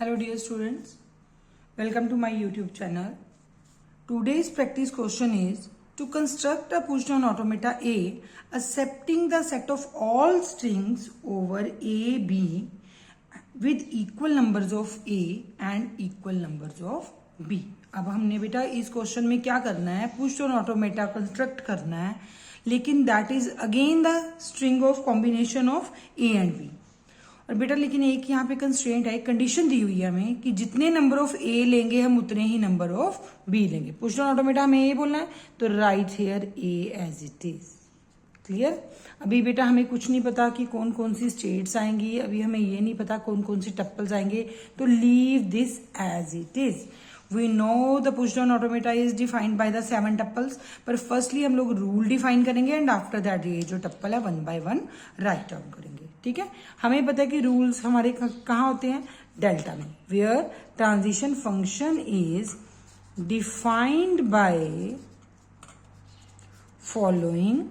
Hello dear students, welcome to my YouTube channel. Today's practice question is to construct a push-down automata A accepting the set of all strings over A, B with equal numbers of A and equal numbers of B. अब हमने बेटा इस question में क्या करना है, push down automata construct करना है, लेकिन that is again the string of combination of A and B. और बेटा लेकिन एक यहाँ पे कंस्ट्रेंट है, कंडीशन दी हुई है हमें कि जितने नंबर ऑफ ए लेंगे हम उतने ही नंबर ऑफ बी लेंगे. पुश डाउन ऑटोमेटा हमें ये बोलना है तो right here A as it is. Clear. अभी बेटा हमें कुछ नहीं पता कि कौन कौन सी स्टेट्स आएंगी, अभी हमें ये नहीं पता कौन कौन सी टप्पल्स आएंगे, तो leave this as it is. We know the push down automata is defined by the 7 tupples, पर फर्स्टली हम लोग रूल डिफाइन करेंगे एंड आफ्टर दैट ये जो टप्पल है 1 by 1 राइट डाउन करेंगे. ठीक है. हमें पता है कि रूल्स हमारे कहाँ होते हैं, डेल्टा में, where transition function is defined by following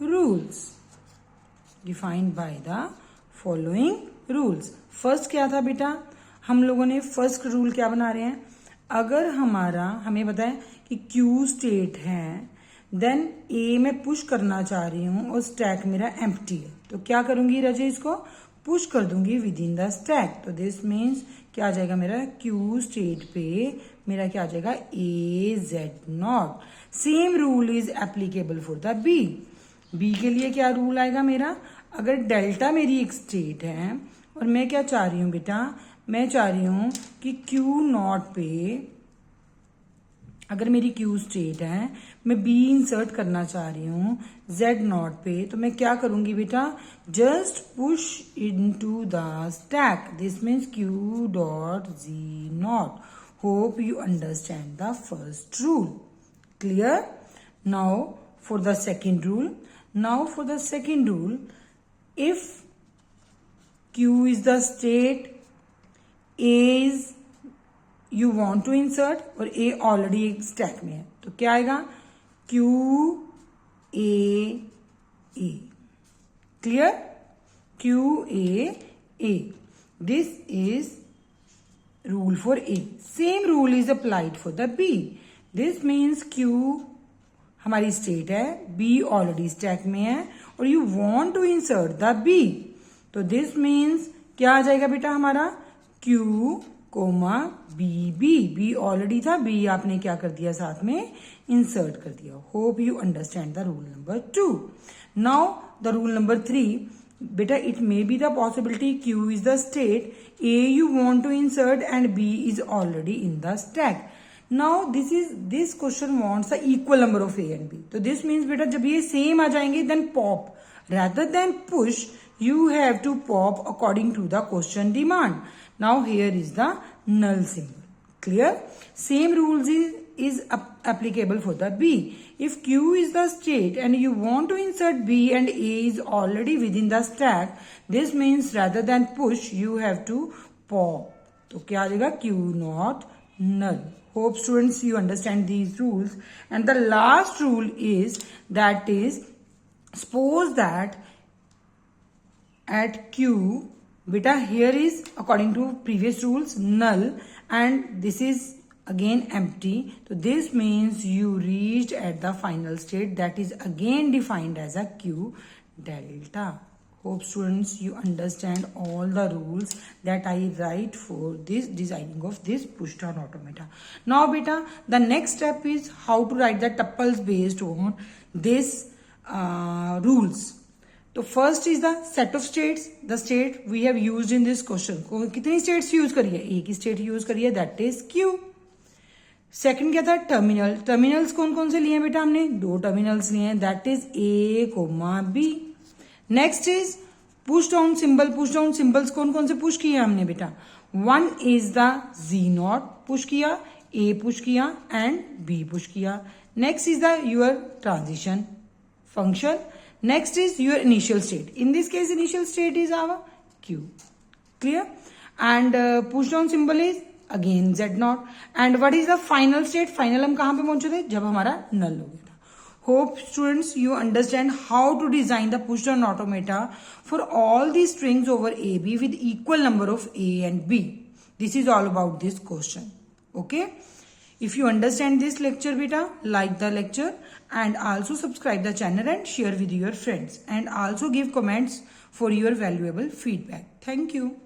rules. Defined by the following rules. First क्या था बेटा, हम लोगों ने फर्स्ट रूल क्या बना रहे हैं, अगर हमें पता है कि क्यू स्टेट है, देन ए में पुश करना चाह रही हूं और स्टैक मेरा एम्प्टी है, तो क्या करूंगी रजे, इसको पुश कर दूंगी विद इन द स्टैक. तो दिस मीन्स क्या आ जाएगा मेरा, क्यू स्टेट पे मेरा क्या आ जाएगा, A Z not. Same rule is applicable for the B. B के लिए क्या रूल आएगा मेरा, अगर डेल्टा मेरी एक स्टेट है और मैं क्या चाह रही हूं बेटा, मैं चाह रही हूं कि क्यू नॉट पे, अगर मेरी क्यू स्टेट है, मैं बी इंसर्ट करना चाह रही हूं जेड नॉट पे, तो मैं क्या करूंगी बेटा, just push into the stack. This means Q dot G not. Hope you understand the first rule. Clear. Now for the second rule, if Q is the state, A is you want to insert और A already एक stack में है, तो क्या आएगा, Q A A. Clear. Q A A. This is rule for A. Same rule is applied for the B. This means Q हमारी state है, B already stack में है और you want to insert the B. तो this means क्या आ जाएगा बेटा हमारा, Q comma B. B already था, बी आपने क्या कर दिया, साथ में इंसर्ट कर दिया. Hope you understand the rule number 2. Now the rule number 3, बेटा it may be the possibility Q is the state, A you want to insert and B is already in the stack. Now this question wants the equal number of A and B. तो this means बेटा जब ये same आ जाएंगे then pop rather than push, you have to pop according to the question demand. Now here is the null symbol. Clear. Same rules is applicable for the B. If Q is the state and you want to insert B and A is already within the stack, this means rather than push you have to pop. तो क्या आ जाएगा, Q not null. Hope students you understand these rules. And the last rule is suppose that at Q, beta here is according to previous rules null and this is again empty, so this means you reached at the final state that is again defined as a Q delta. Hope students you understand all the rules that I write for this designing of this push down automata. Now beta the next step is how to write the tuples based on this rules. तो first is the set of states. The state we have used in this question. कितनी states use करिए, एक ही state use करिए, that is Q. Second क्या था, terminal. Terminals कौन कौन से लिए हैं बेटा, हमने 2 टर्मिनल्स लिए हैं, that is A comma B. Next is push down symbol. Push down symbols कौन कौन से पुश किए हमने बेटा, 1 is the G not push किया, ए पुश किया एंड बी पुश किया. Next is the your transition function. Next is your initial state. In this case, initial state is our Q. Clear? And push down symbol is again Z naught. And what is the final state? Final हम कहाँ पे पहुंचे थे, जब हमारा null हो गया था. Hope students you understand how to design the push down automata for all these strings over AB with equal number of A and B. This is all about this question. Okay. If you understand this lecture beta, like the lecture and also subscribe the channel and share with your friends and also give comments for your valuable feedback. Thank you.